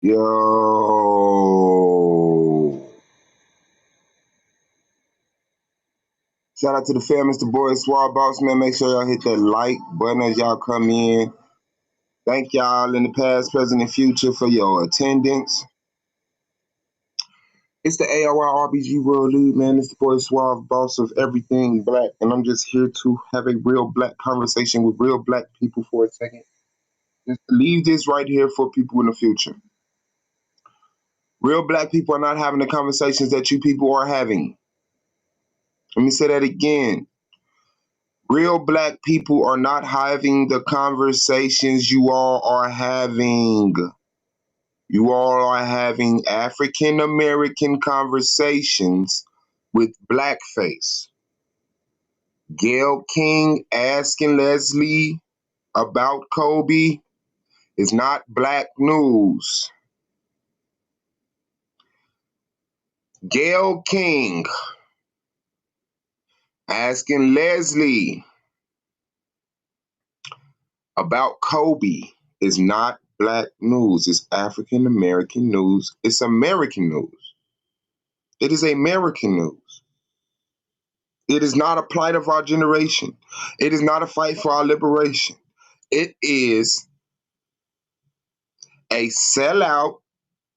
Yo. Shout out to the fam, Mr. Boy Swab Boss, man. Make sure y'all hit that like button as y'all come in. Thank y'all in the past, present, and future for your attendance. It's the A.O.I World League, man. It's the boy Suave, boss of everything black, and I'm just here to have a real black conversation with real black people for a second. Just leave this right here for people in the future. Real black people are not having the conversations that you people are having. Let me say that again. Real black people are not having the conversations you all are having. You all are having African American conversations with blackface. Gayle King asking Leslie about Kobe is not black news. Gayle King asking Leslie about Kobe is not black news. It's African American news. It's American news. It is American news. It is not a plight of our generation. It is not a fight for our liberation. It is a sellout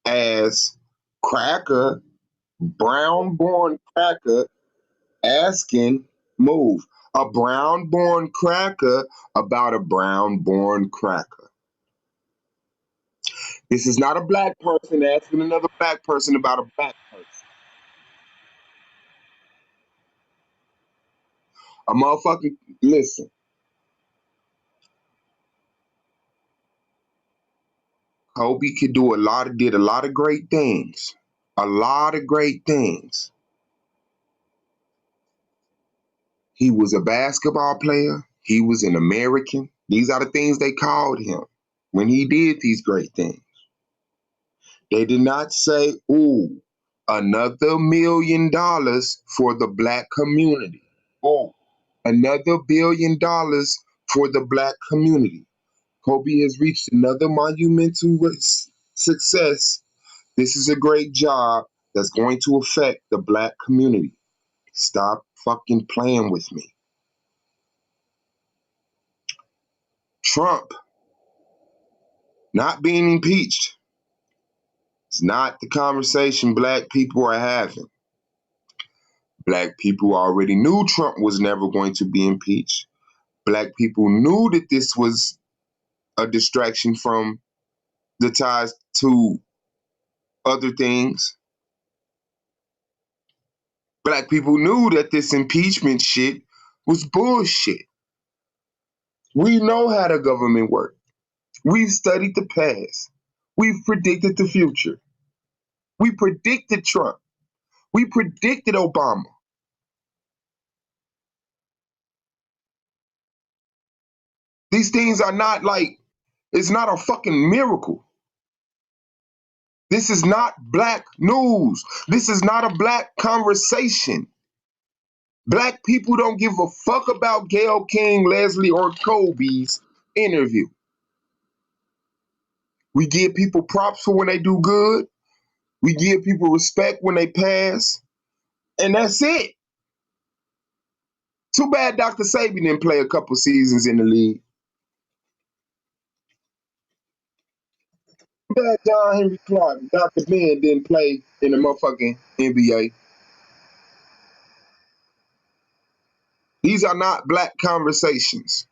as cracker, brown born cracker asking move. A brown born cracker about a brown born cracker. This is not a black person asking another black person about a black person. A motherfucking listen. Kobe did a lot of great things. A lot of great things. He was a basketball player. He was an American. These are the things they called him when he did these great things. They did not say, ooh, another $1 million for the black community. Oh, another $1 billion for the black community. Kobe has reached another monumental success. This is a great job that's going to affect the black community. Stop fucking playing with me. Trump not being impeached is not the conversation black people are having. Black people already knew Trump was never going to be impeached. Black people knew that this was a distraction from the ties to other things. Black people knew that this impeachment shit was bullshit. We know how the government works. We've studied the past. We've predicted the future. We predicted Trump. We predicted Obama. These things are not like, it's not a fucking miracle. This is not black news. This is not a black conversation. Black people don't give a fuck about Gayle King, Leslie, or Kobe's interview. We give people props for when they do good. We give people respect when they pass. And that's it. Too bad Dr. Saban didn't play a couple seasons in the league. Too bad John Henry Clark, Dr. Ben didn't play in the motherfucking NBA. These are not black conversations.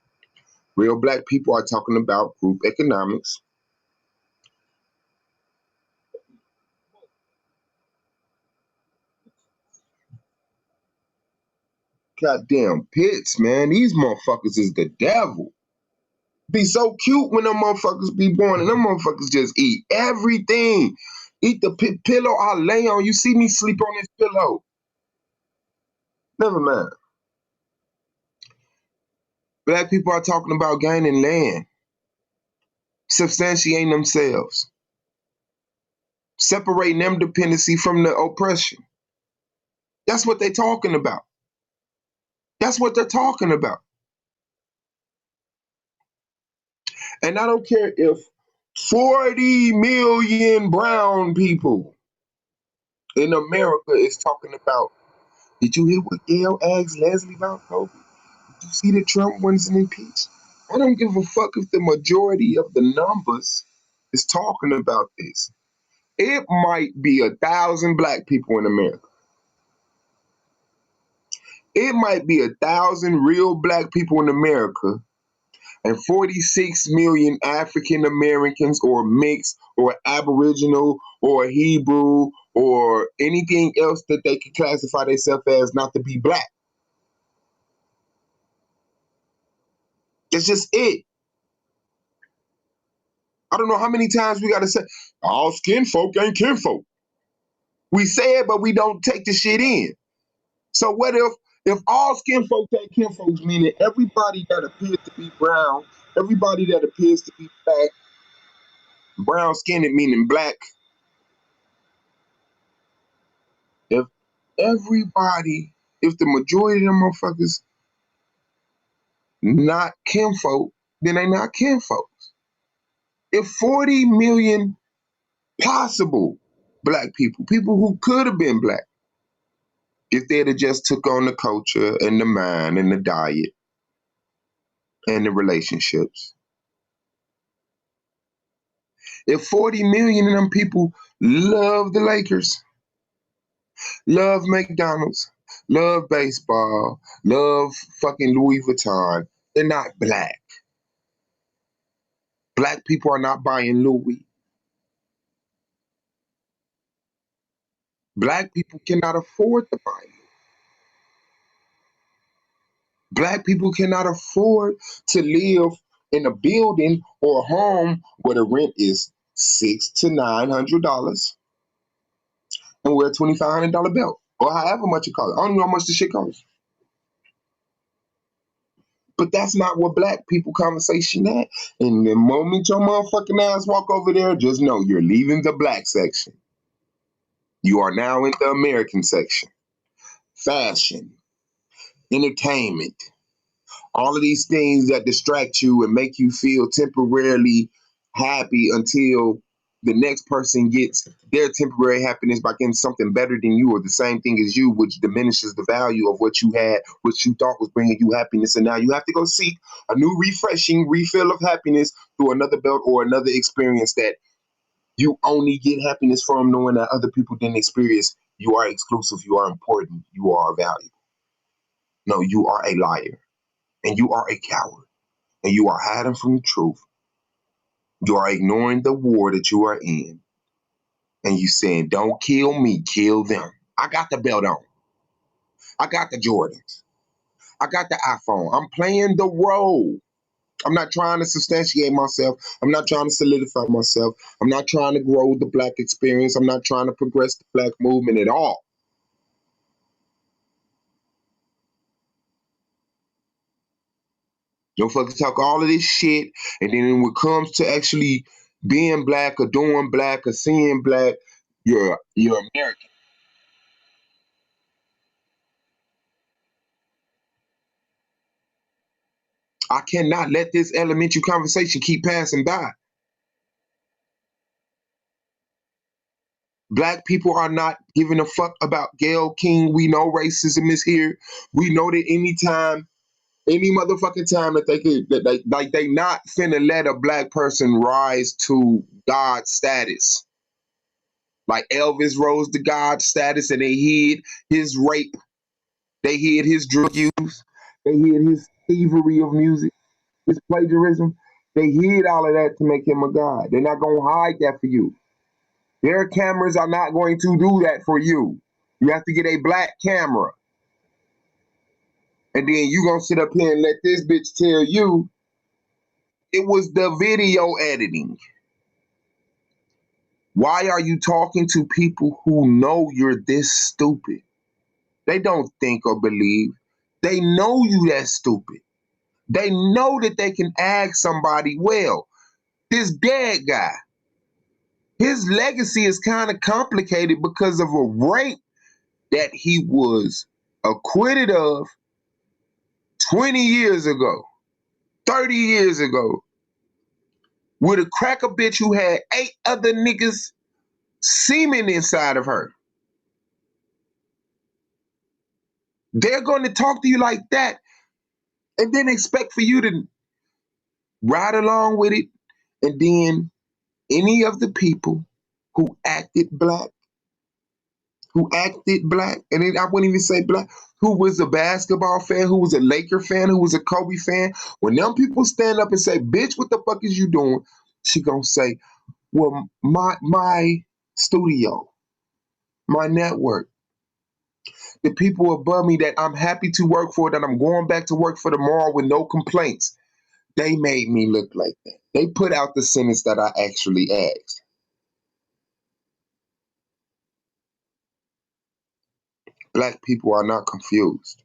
Real black people are talking about group economics. Goddamn pits, man. These motherfuckers is the devil. Be so cute when them motherfuckers be born, and them motherfuckers just eat everything. Eat the pillow I lay on. You see me sleep on this pillow. Never mind. Black people are talking about gaining land, substantiating themselves, separating them dependency from the oppression. That's what they're talking about. That's what they're talking about. And I don't care if 40 million brown people in America is talking about. Did you hear what Gail asked Leslie about COVID? Did you see that Trump wasn't impeached? I don't give a fuck if the majority of the numbers is talking about this. It might be 1,000 black people in America. It might be 1,000 real black people in America and 46 million African Americans or mixed or Aboriginal or Hebrew or anything else that they could classify themselves as not to be black. That's just it. I don't know how many times we got to say, all skin folk ain't kinfolk. We say it, but we don't take the shit in. So what if all skin folk ain't kinfolks, meaning everybody that appears to be brown, everybody that appears to be black, brown skinned meaning black, if everybody, if the majority of them motherfuckers not kinfolk, then they not kinfolk. If 40 million possible black people, people who could have been black, if they'd have just took on the culture and the mind and the diet and the relationships. If 40 million of them people love the Lakers, love McDonald's, love baseball, love fucking Louis Vuitton, they're not black. Black people are not buying Louis. Black people cannot afford to buy it. Black people cannot afford to live in a building or a home where the rent is $600 to $900 and wear a $2,500 belt or however much it costs. I don't know how much the shit costs. But that's not what black people conversation at. And the moment your motherfucking ass walk over there, just know you're leaving the black section. You are now in the American section. Fashion, entertainment, all of these things that distract you and make you feel temporarily happy until the next person gets their temporary happiness by getting something better than you or the same thing as you, which diminishes the value of what you had, what you thought was bringing you happiness. And now you have to go seek a new refreshing refill of happiness through another belt or another experience that you only get happiness from, knowing that other people didn't experience. You are exclusive, you are important, you are valuable. No, you are a liar and you are a coward and you are hiding from the truth. You are ignoring the war that you are in. And you saying, don't kill me, kill them. I got the belt on. I got the Jordans. I got the iPhone. I'm playing the role. I'm not trying to substantiate myself. I'm not trying to solidify myself. I'm not trying to grow the black experience. I'm not trying to progress the black movement at all. Don't fucking talk all of this shit. And then when it comes to actually being black or doing black or seeing black, you're American. I cannot let this elementary conversation keep passing by. Black people are not giving a fuck about Gayle King. We know racism is here. We know that anytime, any motherfucking time that they could, that they not finna let a black person rise to God status. Like Elvis rose to God status and they hid his rape. They hid his drug use. They hid his thievery of music, his plagiarism. They hid all of that to make him a god. They're not gonna hide that for you. Their cameras are not going to do that for you. You have to get a black camera. And then you gonna sit up here and let this bitch tell you it was the video editing. Why are you talking to people who know you're this stupid? They don't think or believe. They know you that stupid. They know that they can ask somebody, well, this dead guy, his legacy is kind of complicated because of a rape that he was acquitted of 20 years ago, 30 years ago. with a cracker bitch who had 8 other niggas semen inside of her. They're going to talk to you like that and then expect for you to ride along with it. And then any of the people who acted black, and then I wouldn't even say black, who was a basketball fan, who was a Laker fan, who was a Kobe fan, when them people stand up and say, bitch, what the fuck is you doing? She gonna say, well, my studio, my network, the people above me that I'm happy to work for, that I'm going back to work for tomorrow with no complaints, they made me look like that. They put out the sentence that I actually asked. Black people are not confused.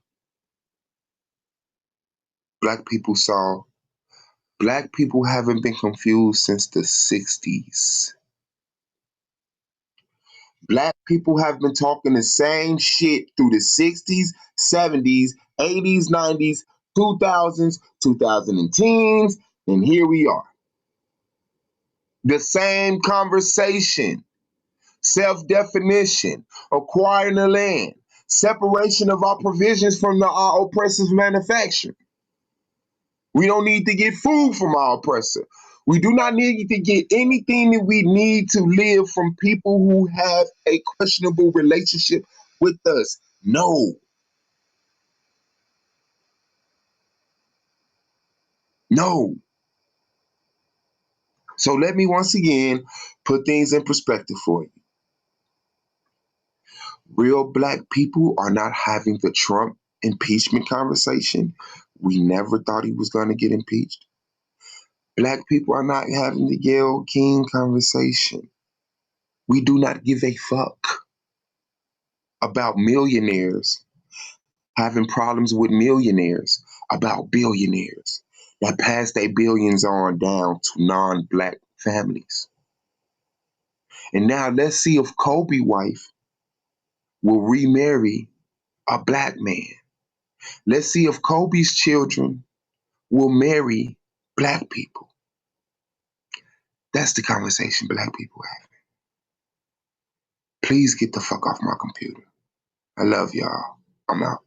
Black people saw, black people haven't been confused since the 60s. Black people have been talking the same shit through the 60s, 70s, 80s, 90s, 2000s, 2010s, and here we are. The same conversation, self-definition, acquiring the land, separation of our provisions from our oppressive manufacture. We don't need to get food from our oppressor. We do not need to get anything that we need to live from people who have a questionable relationship with us. No. No. So let me once again put things in perspective for you. Real black people are not having the Trump impeachment conversation. We never thought he was going to get impeached. Black people are not having the Gayle King conversation. We do not give a fuck about millionaires having problems with millionaires, about billionaires that pass their billions on down to non-black families. And now let's see if Kobe's wife will remarry a black man. Let's see if Kobe's children will marry black people. That's the conversation black people have. Please get the fuck off my computer. I love y'all. I'm out.